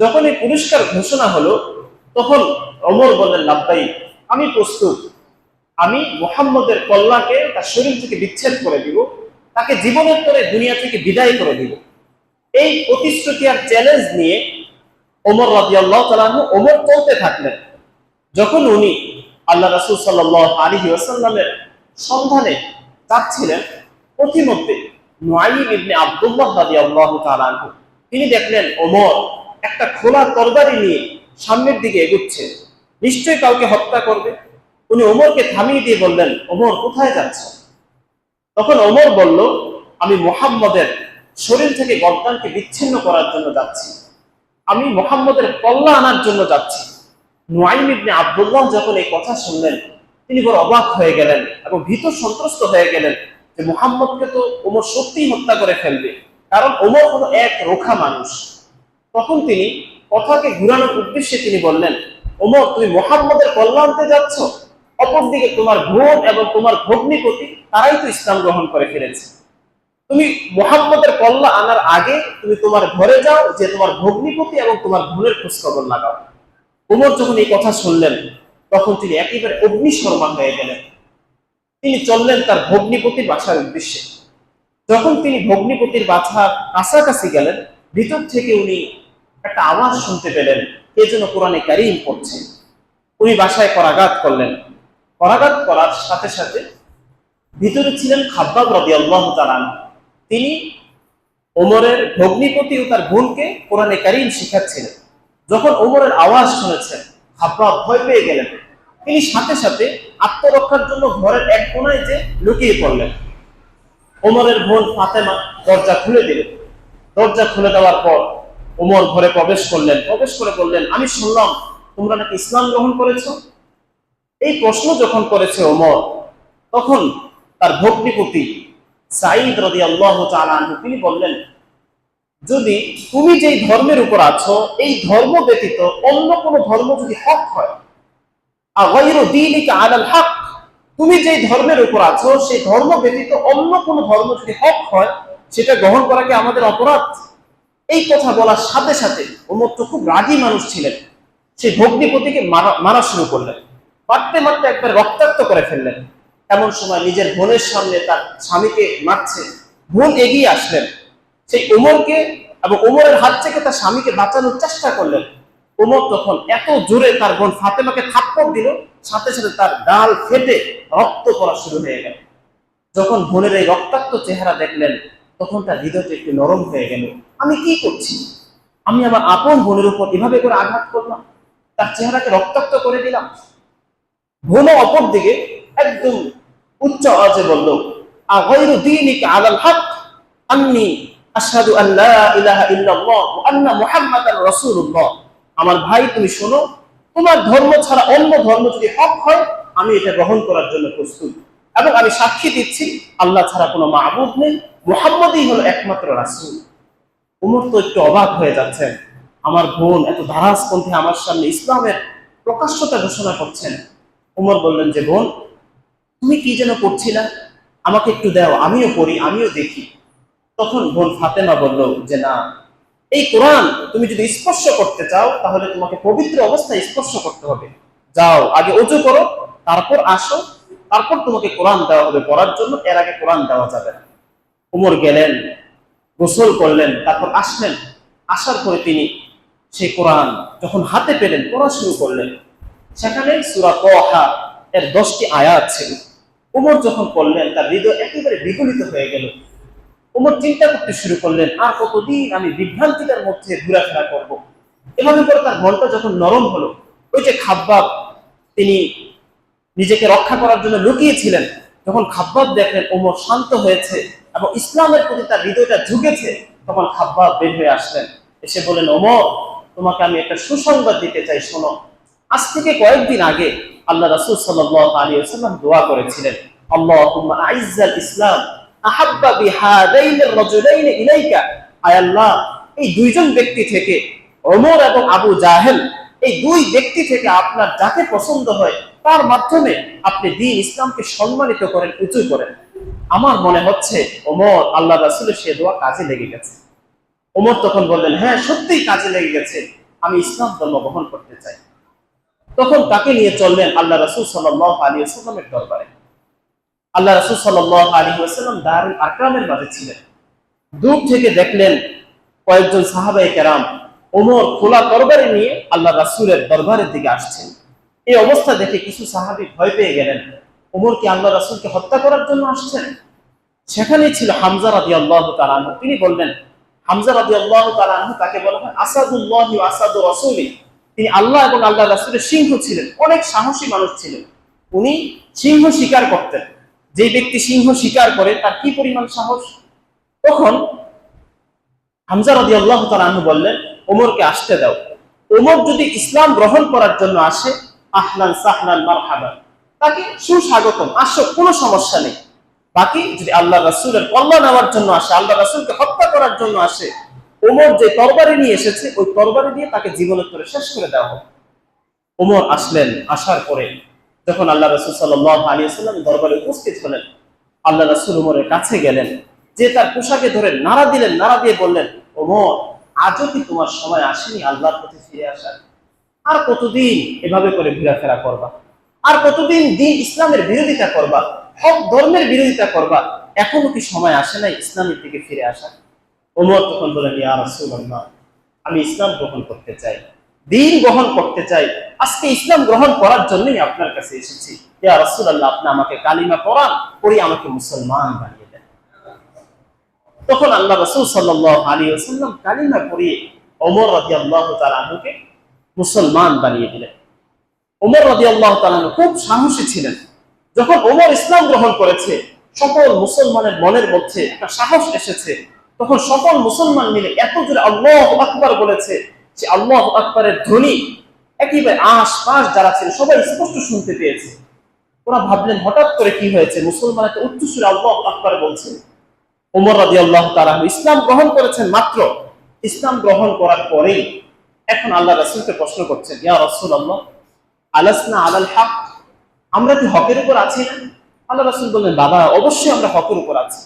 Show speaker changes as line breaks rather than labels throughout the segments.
যখন এই পুরস্কার ঘোষণা হলো তখন ওমর বললেন, লাব্বাই, আমি প্রস্তুত। আমি মুহাম্মদের কল্যাণকে তার শরীর থেকে বিচ্ছেদ করে দিব, তাকে জীবনের পরে দুনিয়া থেকে বিদায় করে দিব। এই প্রতিশ্রুতি আর চ্যালেঞ্জ নিয়ে ওমর রাদিয়াল্লাহু তাআলা আনহু ওমর চলতে থাকলেন। যখন উনি আল্লাহ রাসূল সাল্লাল্লাহু আলাইহি ওয়াসাল্লামের সন্ধানে যাচ্ছিলেন, পথিমধ্যে নুআইম ইবনে আব্দুল্লাহ রাদিয়াল্লাহু তাআলা আনহু তিনি দেখলেন ওমর একটা খোলা তরবারি নিয়ে সামনের দিকে এগুচ্ছে, নিশ্চয়ই কাউকে হত্যা করবে। উনি ওমরকে থামিয়ে দিয়ে বললেন, ওমর কোথায় যাচ্ছ? তখন ওমর বলল, আমি মুহাম্মদের শরীর থেকে গর্দানকে বিচ্ছিন্ন করার জন্য যাচ্ছি, আমি মুহাম্মদের কল্যাণ আনার জন্য যাচ্ছি। নুআইম ইবনে আব্দুল্লাহ যখন এই কথা শুনলেন, তিনি বড় অবাক হয়ে গেলেন এবং ভীত সন্ত্রস্ত হয়ে গেলেন যে মুহাম্মদকে তো ওমর সত্যিই হত্যা করে ফেলবে, কারণ ওমর হলো এক রোখা মানুষ। তখন তিনি কথাকে ঘুরানোর উদ্দেশ্যে তিনি বললেন, ওমর, তুমি মুহাম্মদের কল্যাণতে যাচ্ছ, অপরদিকে তোমার বোন এবং তোমার ভগ্নিপতি তারাই তো ইসলাম গ্রহণ করে ফেলেছে। তুমি মুহাম্মদের কল্যাণ আনার আগে তুমি তোমার ঘরে যাও, যে তোমার ভগ্নিপতি এবং তোমার বোনের খোঁজখবর লাগাও। ওমর যখন এই কথা শুনলেন তখন তিনি একেবারে অগ্নিশর্মা হয়ে গেলেন। তিনি চললেন তার ভগ্নিপতির বাসার উদ্দেশ্যে। যখন তিনি ভগ্নিপতির বাসার কাছাকাছি গেলেন, ভিতর থেকে উনি একটা আওয়াজ শুনতে পেলেন, কে যেন কোরআনে কারীম পড়ছে। উনি বাসায় করাঘাত করলেন। করাঘাত করার সাথে সাথে ভিতরে ছিলেন খাব্বাব রাদিয়াল্লাহু তাআলা। তিনি ওমরের ভগ্নিপতি ও তার বোনকে কোরআনে কারীম শিখাচ্ছিলেন। যখন ওমরের আওয়াজ শুনেছেন, খাব্বাব ভয় পেয়ে গেলেন। তিনি সাথে সাথে আত্মরক্ষার জন্য ঘরের এক কোণায় যে লুকিয়ে পড়লেন। ওমরের বোন ফাতেমা দরজা খুলে দিলেন। দরজা খুলে দেওয়ার পর ওমর ঘরে প্রবেশ করলেন। প্রবেশ করে বললেন, আমি শুনলাম তোমরা নাকি ইসলাম গ্রহণ করেছো। এই প্রশ্ন যখন করেছে ওমর, তখন তার ভগ্নিপতি সাঈদ রাদিয়াল্লাহু তাআলা আনহু তিনি বললেন, যদি তুমি যেই ধর্মের উপর আছো এই ধর্ম ব্যতীত অন্য কোন ধর্ম যদি হক হয়, আগাইরু দীনিকা আলাল হক, তুমি যেই ধর্মের উপর আছো সেই ধর্ম ব্যতীত অন্য কোন ধর্ম যদি হক হয়, সেটা গ্রহণ করা কি আমাদের অপরাধ? এই কথা বলার সাথে সাথে ওমর তো খুব রাগী মানুষ ছিলেন, সেই ভগ্নিপতিকে মারা শুরু করলেন। মারতে মারতে একবার রক্তাক্ত করে ফেললেন। এমন সময় নিজের বোনের সামনে তার স্বামীকে মারছে, বোন এগিয়ে আসলেন সেই ওমরকে এবং ওমরের হাত থেকে তার স্বামীকে বাঁচানোর চেষ্টা করলেন। ওমর তখন এত জোরে তার বোন ফাতেমাকে থাপ্পড় দিল, সাথে সাথে তার গাল ফেটে রক্ত পড়া শুরু হয়ে গেল। যখন বোনের এই রক্তাক্ত চেহারা দেখলেন তখন তার হৃদয়টা একটু নরম হয়ে গেল। আমি কি করছি? আমি আমার আপন বোনের উপর এভাবে করে আঘাত করলাম, তার চেহারাকে রক্তাক্ত করে দিলাম। বোনও অপর দিকে একদম উচ্চ আওয়াজে বলল, আগাইরু দীনিকা আলাল হক আন্নী আশহাদু আল্লা ইলাহা ইল্লাল্লাহ ওয়া আন্না মুহাম্মাদার রাসূলুল্লাহ। আমার ভাই, তুমি শোনো, তোমার ধর্ম ছাড়া অন্য ধর্ম যদি হক হয় আমি এটা গ্রহণ করার জন্য প্রস্তুত, এবং আমি সাক্ষী দিচ্ছি আল্লাহ ছাড়া কোনো মাবুদ নেই, মুহাম্মদই হলো একমাত্র রাসূল। ওমর তো একটু অবাক হয়ে যাচ্ছেন, আমার বোন এত ধারাজপন্থী আমার সামনে ইসলামের প্রকাশ্যতা ঘোষণা করছেন। ওমর বললেন যে, বোন, তুমি কি যেন করছিলা, আমাকে একটু দাও, আমিও পড়ি, আমিও দেখি। তখন বোন ফাতেমা বলল যে, না, এই কোরআন তুমি যদি স্পর্শ করতে চাও তাহলে তোমাকে পবিত্র অবস্থায় স্পর্শ করতে হবে। যাও, আগে ওযু করো, তারপর আসো, তারপর তোমাকে কোরআন দেওয়া হবে পড়ার জন্য, এর আগে কোরআন দেওয়া যাবে না। ওমর গেলেন, গোসল করলেন, তারপর আসলেন। আসার পরে তিনি সেই কোরআন যখন হাতে পেলেন পড়া শুরু করলেন। সেখানে সূরা তাহা এর 10টি আয়াত ছিল। ওমর যখন পড়লেন তার হৃদয় একেবারে বিগলিত হয়ে গেল। ওমর চিন্তা করতে শুরু করলেন, আর কতদিন আমি বিভ্রান্তিতার মধ্যে ঘোরাফেরা করব। এভাবে করে তার মনটা যখন নরম হলো, ওই যে খাব্বাব তিনি নিজেকে রক্ষা করার জন্য লুকিয়েছিলেন, যখন খাব্বাব দেখলেন ওমর শান্ত হয়েছে এবং ইসলামের প্রতি তার হৃদয়টা ঝুঁকেছে, তখন খাব্বাব বের হয়ে আসলেন। এসে বলেন, ওমর, তোমাকে আমি একটা সুসংবাদ দিতে চাই, শোনো। আজ থেকে কয়েকদিন আগে আল্লাহ রাসূল সাল্লাল্লাহু আলাইহি ওয়াসাল্লাম দোয়া করেছিলেন, আল্লাহুম্মা আইজ্জাল ইসলাম আহাব্বা বিহাদাইনির রাজুলাইন ইলাইকা। আয় আল্লাহ, এই দুইজন ব্যক্তি থেকে, ওমর এবং আবু জাহেল, এই দুই ব্যক্তি থেকে আপনার যাকে পছন্দ হয় তার মাধ্যমে আপনি দ্বীন ইসলামকে সম্মানিত করেন, উঁচু করেন। আমার মনে হচ্ছে ওমর আল্লাহ রাসূলের সে দোয়া কাজে লেগে গেছে। ওমর তখন বললেন, হ্যাঁ, সত্যিই কাজে লেগে গেছে। আমি ইসলাম ধর্ম গ্রহণ করতে চাই। তখন তাকে নিয়ে চললেন আল্লাহ রাসূল সাল্লাল্লাহু আলাইহি ওয়াসাল্লামের দরবারে। আল্লাহ রাসূল সাল্লাল্লাহু আলাইহি ওয়াসাল্লাম দারুল আরকামের মাঝে ছিলেন। দূর থেকে দেখলেন কয়েকজন সাহাবায়ে কেরাম ওমর খোলা তরবারি নিয়ে আল্লাহ রাসূলের দরবারের দিকে আসছেন। এই অবস্থা দেখে কিছু সাহাবী ভয় পেয়ে গেলেন, ওমর কি আল্লাহ রাসূলকে হত্যা করার জন্য আসছেন? সেখানেই ছিল হামজা রাদিয়াল্লাহু তাআলা আনহু। তিনি বললেন, হামজা রাদিয়াল্লাহু তাআলা আনহু তাকে বলা হয় আসাদুল্লাহি ওয়া আসাদু রাসূলি। তিনি আল্লাহ এবং আল্লাহ রাসূলের সিংহ ছিলেন, অনেক সাহসী মানুষ ছিলেন। উনি সিংহ শিকার করতেন। যে ব্যক্তি সিংহ শিকার করে তার কি পরিমাণ সাহস! তখন হামজা রাদিয়াল্লাহু তাআলা আনহু বললেন, ওমরকে আসতে দাও। ওমর যদি ইসলাম গ্রহণ করার জন্য আসে, আহলান সাহলান মারহাবান, তাকে সুস্বাগতম, আসো, কোনো সমস্যা নেই। বাকি যদি আল্লাহ রাসূলের কল্যাণ নেওয়ার জন্য আসে, আল্লাহ রাসূলকে হত্যা করার জন্য আসে, ওমর যে তরবারি নিয়ে এসেছে ওই তরবারি দিয়ে তাকে জীবনোত্তরে শেষ করে দেওয়া হবে। ওমর আসলেন। আসার পরে যখন আল্লাহ রাসূল সাল্লাল্লাহু আলাইহি ওয়াসাল্লাম দরবারে উপস্থিত হলেন, আল্লাহ রাসূল ওমরের কাছে গেলেন, যে তার পোশাকে ধরে নাড়া দিলেন, নাড়া দিয়ে বললেন, ওমর, আজও কি তোমার সময় আসেনি আল্লাহর প্রতি ফিরে আসার? আর কতদিন এভাবে করে ঘোরাফেরা করবা? আর কতদিন দিন ইসলামের বিরোধিতা করবা, হক ধর্মের বিরোধিতা করবা? এখনো কি সময় আসে নাই ইসলামের দিকে ফিরে আসা? ওমর তখন বলেন, ইয়া রাসূলুল্লাহ, আমি ইসলাম গ্রহণ করতে চাই, দিন গ্রহণ করতে চাই, আজকে ইসলাম গ্রহণ করার জন্যই আপনার কাছে এসেছি। ইয়া রাসূলুল্লাহ, আপনি আমাকে কালিমা পড়ান, পড়ি আমাকে মুসলমান বানিয়ে দেন। তখন আল্লাহ রাসূল সাল্লাল্লাহু আলাইহি ওয়াসাল্লাম কালিমা পড়িয়ে ওমর রাদিয়াল্লাহু তাআলা আনহুকে মুসলমান বানিয়ে দিলেন। ওমর রাদিয়াল্লাহু তাআলা আনহু খুব সাহসী ছিলেন। যখন ওমর ইসলাম গ্রহণ করেছে, সকল মুসলমানের মনের মধ্যে একটা সাহস এসেছে। তখন সকল মুসলমান মিলে এত জোরে আল্লাহু আকবার বলেছে, যে আল্লাহু আকবারের ধ্বনি একেবারে আশপাশ যারা ছিল সবাই স্পষ্ট শুনতে পেয়েছে। ওরা ভাবলেন হঠাৎ করে কি হয়েছে, মুসলমান এত উচ্চ সুরে আল্লাহু আকবার বলছে। ওমর রাদিয়াল্লাহু তাআলা ইসলাম গ্রহণ করেছেন মাত্র, ইসলাম গ্রহণ করার পরেই এখন আল্লাহ রাসূলকে প্রশ্ন করছেন, ইয়া রাসূলুল্লাহ, আলাসনা আলাল হক, আমরা কি হকের উপর আছি না? আল্লাহ রাসূল বললেন, বাবা, অবশ্যই আমরা হকের উপর আছি।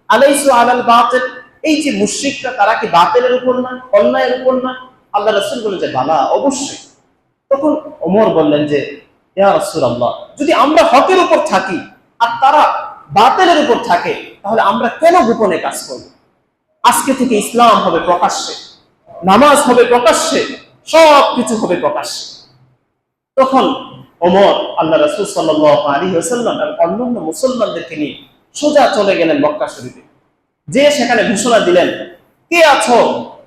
আলাইসু আলাল বাতিল, এই যে মুশরিকরা তারা কি বাতিলের উপর না, অন্যায়ের উপর না? আল্লাহ রাসূল বললেন যে বাবা, অবশ্যই। তখন ওমর বললেন যে, ইয়া রাসূলুল্লাহ, যদি আমরা হকের উপর থাকি আর তারা বাতিলের উপর থাকে, তাহলে আমরা কেন গোপনে কাজ করব? আজকে থেকে ইসলাম হবে প্রকাশ্যে, নামাজ হবে প্রকাশ্যে, সব কিছু হবে প্রকাশ্যে। তখন ওমর আল্লাহ রাসূল সাল্লাল্লাহু আলাইহি ওয়াসাল্লাম আর অন্যান্য মুসলমানদেরকে নিয়ে সোজা চলে গেলেন মক্কা শরীফে। যে সেখানে ঘোষণা দিলেন, কে আছো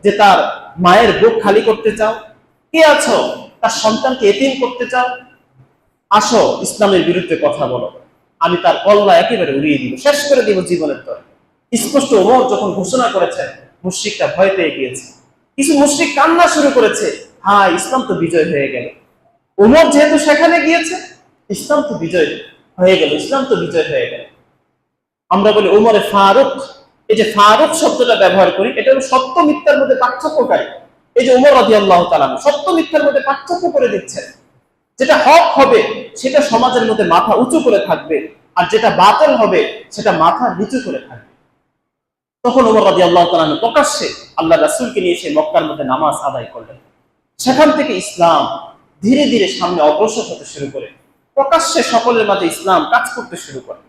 যে তার মায়ের বুক খালি করতে চাও? কে আছো তার সন্তানকে এতিম করতে চাও? আসো, ইসলামের বিরুদ্ধে কথা বলো, আমি তার কল্লা একেবারে উড়িয়ে দিব, শেষ করে দিব জীবনের তরে। স্পষ্ট ওমর যখন ঘোষণা করেছেন, মুশরিকরা ভয় পেয়ে গিয়েছে। কিছু মুশরিক কান্না শুরু করেছে, হ্যাঁ, ইসলাম তো বিজয় হয়ে গেল। ওমর যেহেতু সেখানে গিয়েছে, ইসলাম তো বিজয় হয়ে গেল, ইসলাম তো বিজয় হয়ে গেল। আমরা বলি ওমরে ফারুক, এই যে ফারুক শব্দটা ব্যবহার করি, এটা হলো সত্য মিথ্যার মধ্যে পার্থক্যকারী। এই যে ওমর রাদিয়াল্লাহু তাআলা সত্য মিথ্যার মধ্যে পার্থক্য করে দিচ্ছেন। যেটা হক হবে সেটা সমাজের মধ্যে মাথা উঁচু করে থাকবে, আর যেটা বাতিল হবে সেটা মাথা নিচু করে থাকবে। তখন ওমর রাদিয়াল্লাহু তাআলা প্রকাশ্যে আল্লাহ রাসূলকে নিয়ে এসে মক্কার মধ্যে নামাজ আদায় করলেন। সেখান থেকে ইসলাম ধীরে ধীরে সামনে অগ্রসর হতে শুরু করে, প্রকাশ্যে সকলের মাঝে ইসলাম কাজ করতে শুরু করে।